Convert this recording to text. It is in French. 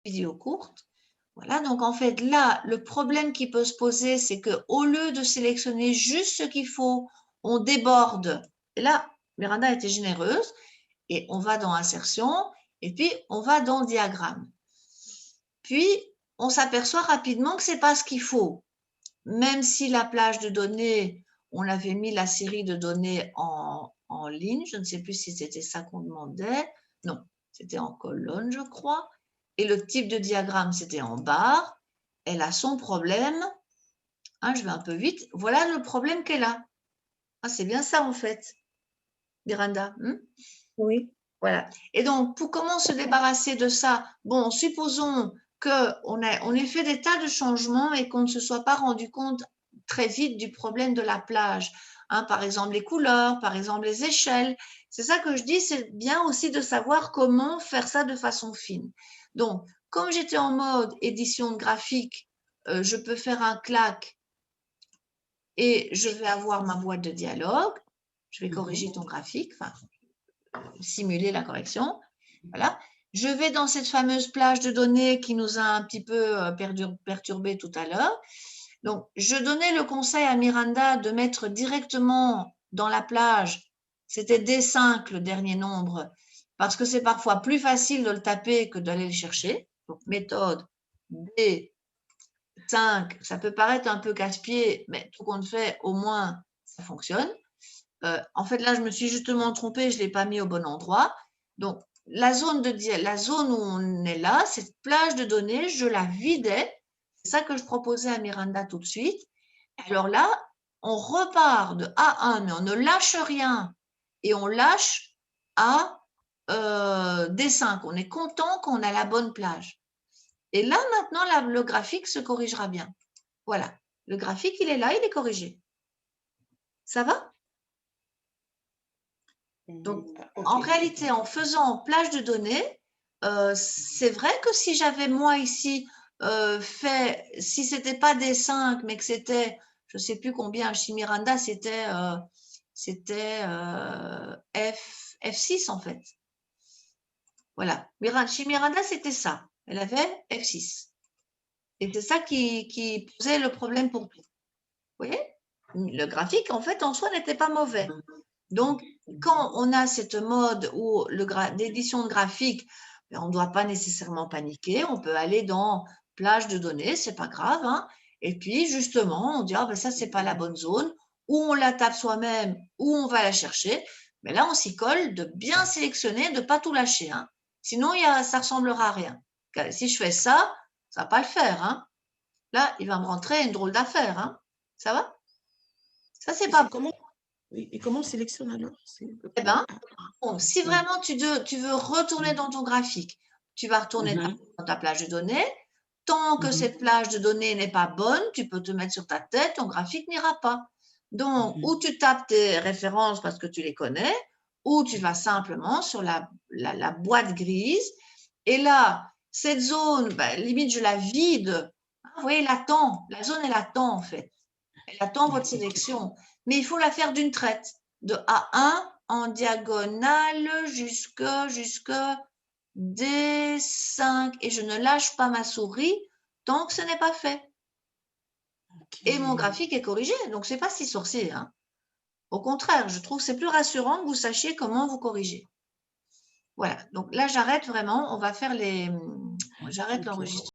vidéo courte. Voilà, donc en fait, là, le problème qui peut se poser, c'est qu'au lieu de sélectionner juste ce qu'il faut, on déborde. Et là, Miranda était généreuse. Et on va dans Insertion, et puis on va dans Diagramme. Puis, on s'aperçoit rapidement que ce n'est pas ce qu'il faut. Même si la plage de données, on avait mis la série de données en ligne, je ne sais plus si c'était ça qu'on demandait. Non, c'était en colonne, je crois. Et le type de diagramme, c'était en barre. Elle a son problème. Hein, je vais un peu vite. Voilà le problème qu'elle a. Ah, c'est bien ça, en fait, Miranda. Oui. Voilà. Et donc, pour comment se débarrasser de ça? Bon, supposons qu'on ait fait des tas de changements et qu'on ne se soit pas rendu compte très vite du problème de la plage. Hein, par exemple, les couleurs, par exemple, les échelles. C'est ça que je dis, c'est bien aussi de savoir comment faire ça de façon fine. Donc, comme j'étais en mode édition graphique, je peux faire un clac et je vais avoir ma boîte de dialogue. Je vais corriger ton graphique, enfin, simuler la correction. Voilà. Je vais dans cette fameuse plage de données qui nous a un petit peu perturbé tout à l'heure. Donc, je donnais le conseil à Miranda de mettre directement dans la plage, c'était D5 le dernier nombre, parce que c'est parfois plus facile de le taper que d'aller le chercher. Donc, méthode D5, ça peut paraître un peu casse-pied, mais tout compte fait, au moins, ça fonctionne. En fait, là, je me suis justement trompée, je ne l'ai pas mis au bon endroit. Donc, la zone où on est là, cette plage de données, je la vidais. C'est ça que je proposais à Miranda tout de suite. Alors là, on repart de A1, mais on ne lâche rien. Et on lâche à D5. On est content qu'on a la bonne plage. Et là, maintenant, le graphique se corrigera bien. Voilà. Le graphique, il est là, il est corrigé. Ça va? Donc, en réalité, en faisant plage de données, c'est vrai que si j'avais moi ici fait, si c'était pas des 5, mais que c'était, je ne sais plus combien, chez Miranda, c'était F6 en fait. Voilà. Chez Miranda, c'était ça. Elle avait F6. Et c'est ça qui posait le problème pour tout. Vous voyez? Le graphique, en fait, en soi, n'était pas mauvais. Donc, quand on a cette mode où d'édition de graphique, on ne doit pas nécessairement paniquer. On peut aller dans plage de données, c'est pas grave. Hein. Et puis, justement, on dit, ah, ben ça, c'est pas la bonne zone. Ou on la tape soi-même, ou on va la chercher. Mais là, on s'y colle de bien sélectionner, de pas tout lâcher. Hein. Sinon, ça ressemblera à rien. Si je fais ça, ça va pas le faire. Hein. Là, il va me rentrer une drôle d'affaire. Hein. Ça va? Ça, c'est pas bon. Oui, et comment on sélectionne alors? Eh ben, bon, si vraiment tu veux retourner dans ton graphique, tu vas retourner dans ta plage de données. Tant que cette plage de données n'est pas bonne, tu peux te mettre sur ta tête, ton graphique n'ira pas. Donc, ou tu tapes tes références parce que tu les connais, ou tu vas simplement sur la boîte grise. Et là, cette zone, ben, limite, je la vide. Vous voyez, elle attend. La zone, elle attend en fait. Elle attend votre sélection. Mais il faut la faire d'une traite, de A1 en diagonale jusque D5. Et je ne lâche pas ma souris tant que ce n'est pas fait. Et mon graphique est corrigé, donc ce n'est pas si sorcier. Hein. Au contraire, je trouve que c'est plus rassurant que vous sachiez comment vous corriger. Voilà, donc là j'arrête vraiment, on va faire j'arrête l'enregistrement.